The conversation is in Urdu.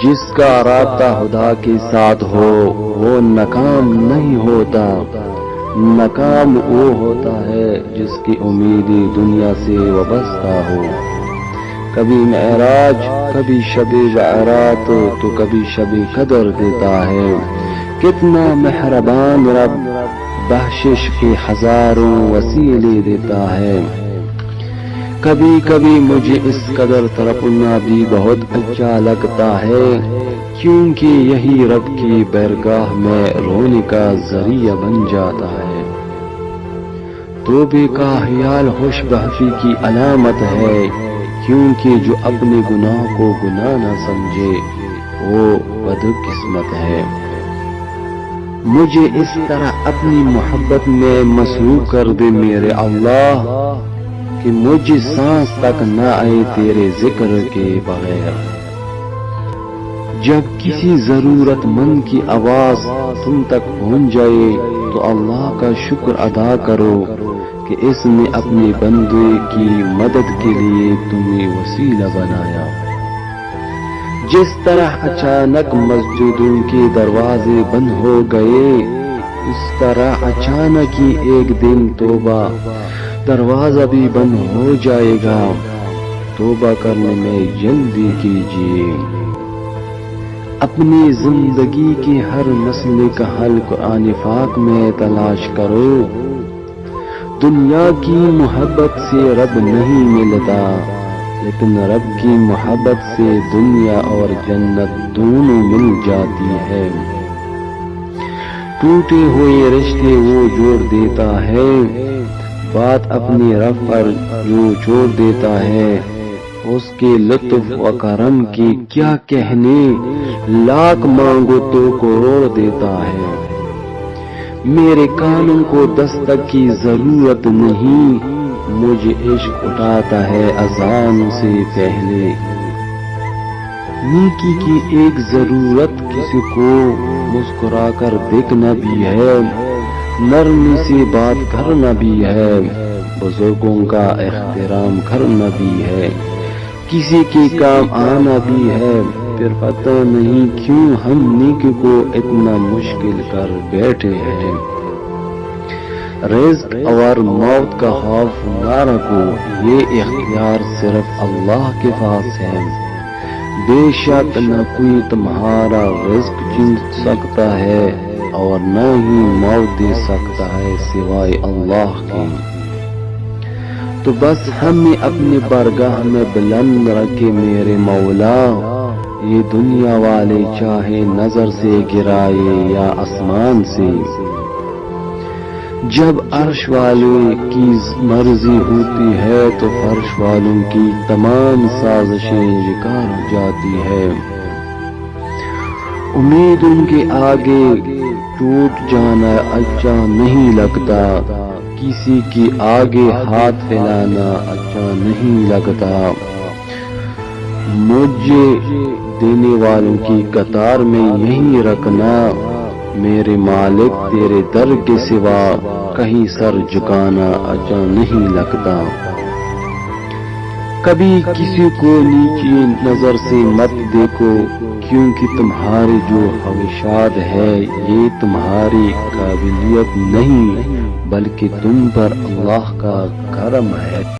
جس کا رابطہ خدا کے ساتھ ہو وہ ناکام نہیں ہوتا، ناکام وہ ہوتا ہے جس کی امید دنیا سے وابستہ ہو۔ کبھی معراج، کبھی شب برات تو کبھی شب قدر دیتا ہے۔ کتنا مہربان رب، بخشش کے ہزاروں وسیلے دیتا ہے۔ کبھی کبھی مجھے اس قدر تڑپنا بھی بہت اچھا لگتا ہے، کیونکہ یہی رب کی بارگاہ میں رونے کا ذریعہ بن جاتا ہے۔ توبے کا خیال خوش بختی کی علامت ہے، کیونکہ جو اپنے گناہ کو گناہ نہ سمجھے وہ بدقسمت ہے۔ مجھے اس طرح اپنی محبت میں مصروف کر دے میرے اللہ کہ مجھے سانس تک نہ آئے تیرے ذکر کے بغیر۔ جب کسی ضرورت مند کی آواز تم تک پہنچ جائے تو اللہ کا شکر ادا کرو کہ اس نے اپنے بندے کی مدد کے لیے تمہیں وسیلہ بنایا۔ جس طرح اچانک مسجدوں کے دروازے بند ہو گئے، اس طرح اچانک ہی ایک دن توبہ دروازہ بھی بند ہو جائے گا۔ توبہ کرنے میں جلدی کیجیے۔ اپنی زندگی کے ہر مسئلے کا حل قرآن پاک میں تلاش کرو۔ دنیا کی محبت سے رب نہیں ملتا، لیکن رب کی محبت سے دنیا اور جنت دونوں مل جاتی ہے۔ ٹوٹے ہوئے رشتے وہ جوڑ دیتا ہے، بات اپنی رب پر جو چھوڑ دیتا ہے اس کے لطف و کرم کی کیا کہنے، لاکھ مانگو تو کروڑ دیتا ہے۔ میرے کانوں کو دستک کی ضرورت نہیں، مجھے عشق اٹھاتا ہے اذان سے پہلے۔ نیکی کی ایک ضرورت کسی کو مسکرا کر دیکھنا بھی ہے، نرمی سے بات کرنا بھی ہے، بزرگوں کا احترام کرنا بھی ہے، کسی کے کام آنا بھی ہے۔ پھر پتہ نہیں کیوں ہم نیکی کو اتنا مشکل کر بیٹھے ہیں۔ رزق اور موت کا خوف نہ رکھو، یہ اختیار صرف اللہ کے پاس ہے۔ بے شک نہ کوئی تمہارا رزق چھین سکتا ہے اور نہ ہی موت دے سکتا ہے سوائے اللہ کے۔ تو بس ہمیں اپنی بارگاہ میں بلند رکھے میرے مولا، یہ دنیا والے چاہے نظر سے گرائے یا آسمان سے۔ جب عرش والے کی مرضی ہوتی ہے تو فرش والوں کی تمام سازشیں بیکار ہو جاتی ہے۔ امیدوں کے آگے ٹوٹ جانا اچھا نہیں لگتا، کسی کے آگے ہاتھ پھیلانا اچھا نہیں لگتا۔ مجھے دینے والوں کی قطار میں یہی رکھنا، میرے مالک تیرے در کے سوا کہیں سر جھکانا اچھا نہیں لگتا۔ کبھی کسی کو نیچی نظر سے مت دیکھو، کیونکہ تمہارے جو خواہشات ہے یہ تمہاری قابلیت نہیں بلکہ تم پر اللہ کا کرم ہے۔